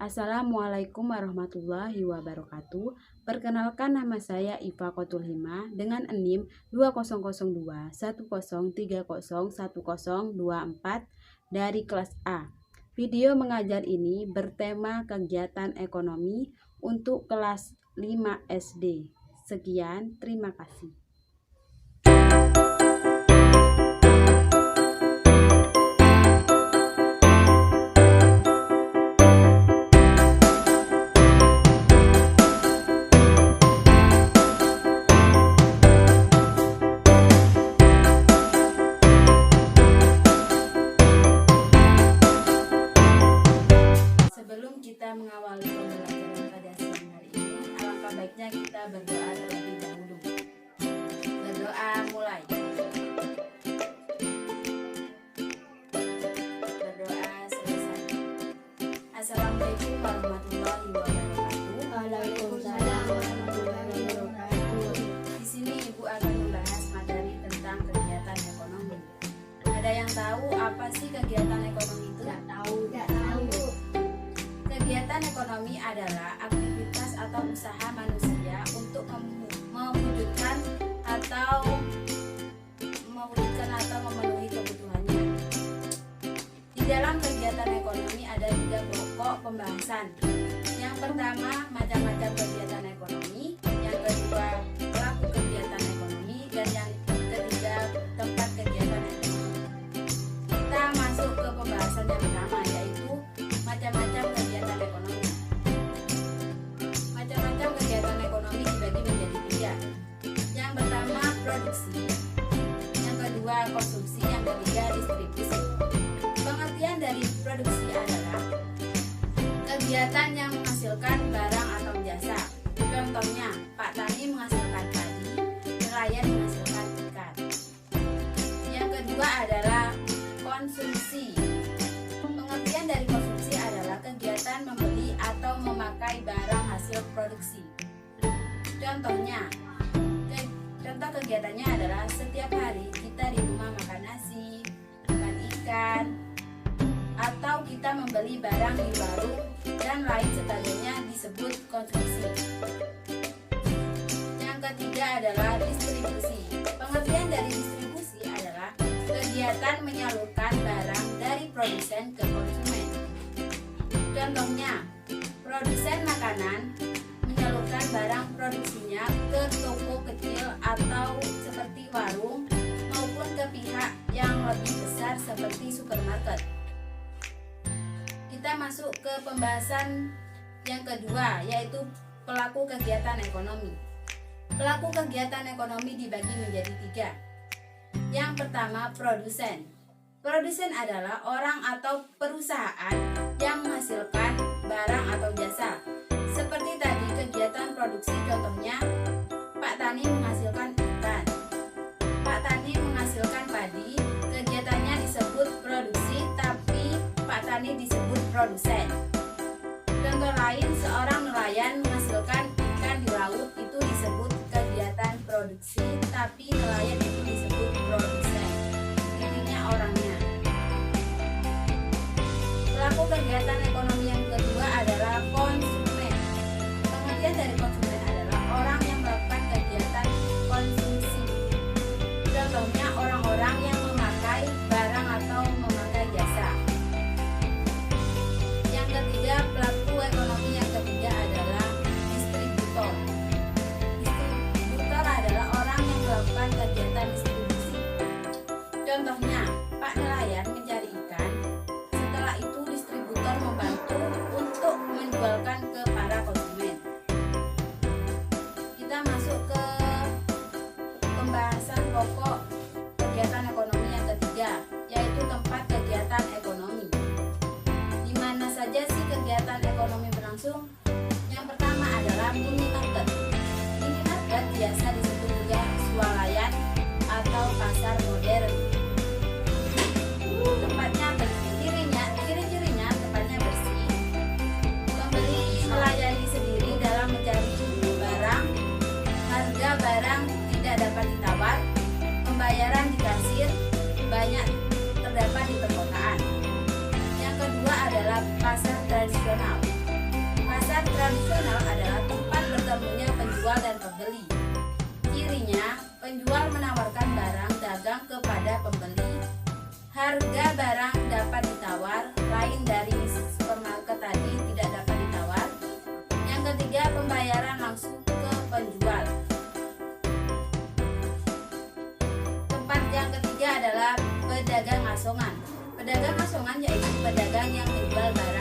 Assalamualaikum warahmatullahi wabarakatuh. Perkenalkan, nama saya Iva Kotul Hima dengan NIM 2002 10301024 dari kelas A. Video mengajar ini bertema kegiatan ekonomi untuk kelas 5 SD. Sekian, terima kasih. Sebelum kita mengawali pembelajaran pada siang hari ini, alangkah baiknya kita berdoa terlebih dahulu. Berdoa, mulai. Berdoa selesai. Assalamualaikum warahmatullahi wabarakatuh. Waalaikumsalam warahmatullahi wabarakatuh. Di sini Ibu akan membahas materi tentang kegiatan ekonomi. Ada yang tahu apa sih kegiatan ekonomi itu? Tidak tahu. Kegiatan ekonomi adalah aktivitas atau usaha manusia untuk mewujudkan atau memenuhi kebutuhannya. Di dalam kegiatan ekonomi ada 3 pokok pembahasan. Yang pertama, macam-macam kegiatan ekonomi. Yang kedua, pelaku kegiatan ekonomi. Dan yang ketiga, tempat kegiatan ekonomi. Kita masuk ke pembahasan yang pertama, yaitu macam-macam kegiatan ekonomi. Macam-macam kegiatan ekonomi dibagi menjadi 3. Yang pertama, produksi. Yang kedua, konsumsi. Yang ketiga, distribusi. Pengertian dari produksi adalah kegiatan yang menghasilkan barang atau jasa. Contohnya, Pak Tani menghasilkan padi, nelayan menghasilkan ikan. Yang kedua adalah konsumsi. Pengertian dari konsumsi adalah kegiatan membeli atau memakai barang hasil produksi. Contohnya, contoh kegiatannya adalah setiap hari kita di rumah makan nasi, makan ikan, atau kita membeli barang di warung dan lain sebagainya disebut konsumsi. Yang ketiga adalah distribusi. Pengertian dari distribusi adalah kegiatan menyalurkan barang dari produsen ke konsumen. Contohnya, produsen makanan menyalurkan barang produksinya ke toko kecil atau seperti warung maupun ke pihak yang lebih besar seperti supermarket. Kita masuk ke pembahasan yang kedua, yaitu pelaku kegiatan ekonomi. Pelaku kegiatan ekonomi dibagi menjadi 3. Yang pertama, produsen. Produsen adalah orang atau perusahaan yang menghasilkan barang atau jasa. Seperti tadi kegiatan produksi, contohnya Pak Tani menghasilkan ikan, Pak Tani menghasilkan padi. Kegiatannya disebut produksi, tapi Pak Tani disebut produsen. Contoh lain, seorang nelayan menghasilkan ikan di laut, itu disebut kegiatan produksi, tapi nelayan itu disebut produsen. Intinya orangnya. Pelaku kegiatan ekonomi yang kedua adalah konsumen. Pengertian dari konsumen adalah orang yang melakukan kegiatan konsumsi. Contohnya orang-orang yang memakai barang atau memakai jasa. Yang ketiga, pelaku ekonomi yang ketiga adalah distributor. Distributor adalah orang yang melakukan kegiatan distribusi. Contohnya, Pak nelayan mencari ikan. Setelah itu distributor membantu untuk menjualkan ke para konsumen. Kita masuk ke pembahasan pokok kegiatan ekonomi yang ketiga, yaitu tempat kegiatan ekonomi. Di mana saja sih kegiatan ekonomi berlangsung? Yang pertama adalah minimarket. Minimarket biasa disebut juga swalayan atau pasar modern. Tempatnya ciri-cirinya tempatnya bersih. Pembeli melayani sendiri dalam mencari barang. Harga barang tidak dapat ditawar. Pembayaran di kasir banyak terdapat di perkotaan. Yang kedua adalah pasar tradisional. tradisional adalah tempat bertemunya penjual dan pembeli. Cirinya, penjual menawarkan barang dagang kepada pembeli. Harga barang dapat ditawar, lain dari supermarket tadi tidak dapat ditawar. Yang ketiga, pembayaran langsung ke penjual. Tempat yang ketiga adalah pedagang asongan. Pedagang asongan yaitu pedagang yang menjual barang